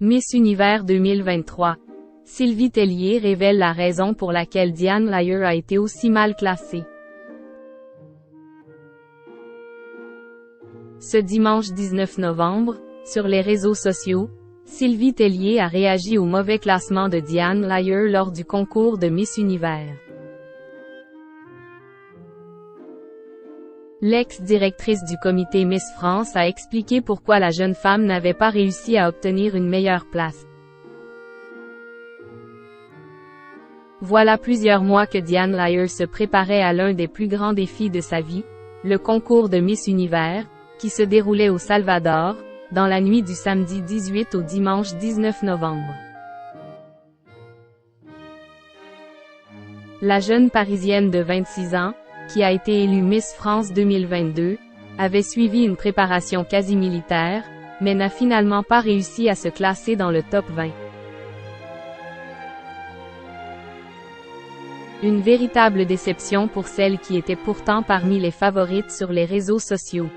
Miss Univers 2023. Sylvie Tellier révèle la raison pour laquelle Diane Layer a été aussi mal classée. Ce dimanche 19 novembre, sur les réseaux sociaux, Sylvie Tellier a réagi au mauvais classement de Diane Layer lors du concours de Miss Univers. L'ex-directrice du comité Miss France a expliqué pourquoi la jeune femme n'avait pas réussi à obtenir une meilleure place. Voilà plusieurs mois que Diane Layer se préparait à l'un des plus grands défis de sa vie, le concours de Miss Univers, qui se déroulait au Salvador, dans la nuit du samedi 18 au dimanche 19 novembre. La jeune Parisienne de 26 ans, qui a été élue Miss France 2022, avait suivi une préparation quasi militaire, mais n'a finalement pas réussi à se classer dans le top 20. Une véritable déception pour celle qui était pourtant parmi les favorites sur les réseaux sociaux.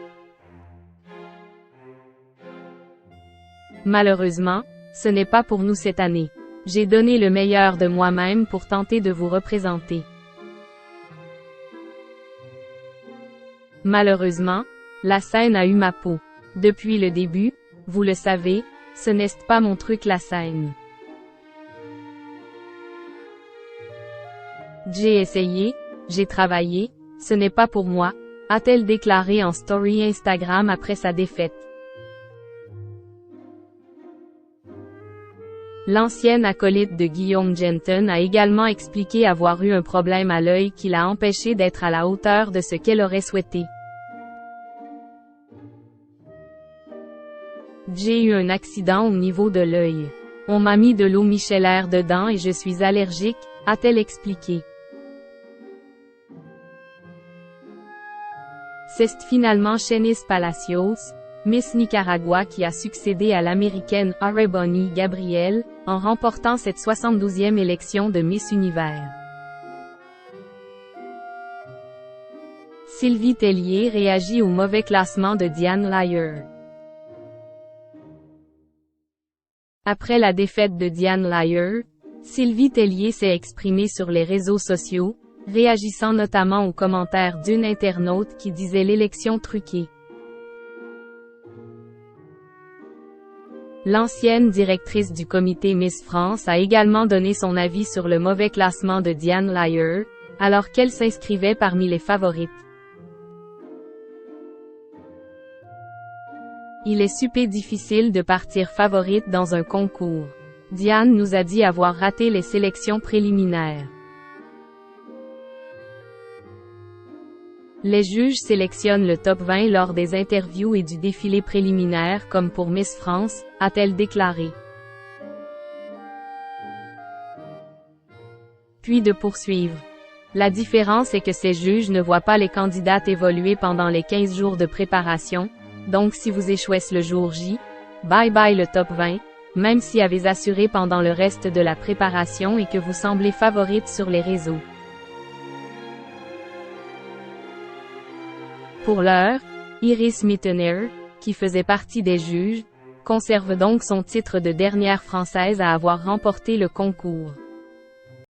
Malheureusement, ce n'est pas pour nous cette année. J'ai donné le meilleur de moi-même pour tenter de vous représenter. Malheureusement, la scène a eu ma peau. Depuis le début, vous le savez, ce n'est pas mon truc la scène. J'ai essayé, j'ai travaillé, ce n'est pas pour moi, a-t-elle déclaré en story Instagram après sa défaite. L'ancienne acolyte de Guillaume Jenton a également expliqué avoir eu un problème à l'œil qui l'a empêché d'être à la hauteur de ce qu'elle aurait souhaité. J'ai eu un accident au niveau de l'œil. On m'a mis de l'eau micellaire dedans et je suis allergique, a-t-elle expliqué. C'est finalement Shenis Palacios, Miss Nicaragua qui a succédé à l'américaine Bonnie Gabriel, en remportant cette 72e élection de Miss Univers. Sylvie Tellier réagit au mauvais classement de Diane Layer. Après la défaite de Diane Layer, Sylvie Tellier s'est exprimée sur les réseaux sociaux, réagissant notamment aux commentaires d'une internaute qui disait l'élection truquée. L'ancienne directrice du comité Miss France a également donné son avis sur le mauvais classement de Diane Layer, alors qu'elle s'inscrivait parmi les favorites. Il est super difficile de partir favorite dans un concours. Diane nous a dit avoir raté les sélections préliminaires. Les juges sélectionnent le top 20 lors des interviews et du défilé préliminaire comme pour Miss France, a-t-elle déclaré. Puis de poursuivre. La différence est que ces juges ne voient pas les candidates évoluer pendant les 15 jours de préparation, donc si vous échouez le jour J, bye bye le top 20, même si avez assuré pendant le reste de la préparation et que vous semblez favorite sur les réseaux. Pour l'heure, Iris Mittener, qui faisait partie des juges, conserve donc son titre de dernière Française à avoir remporté le concours.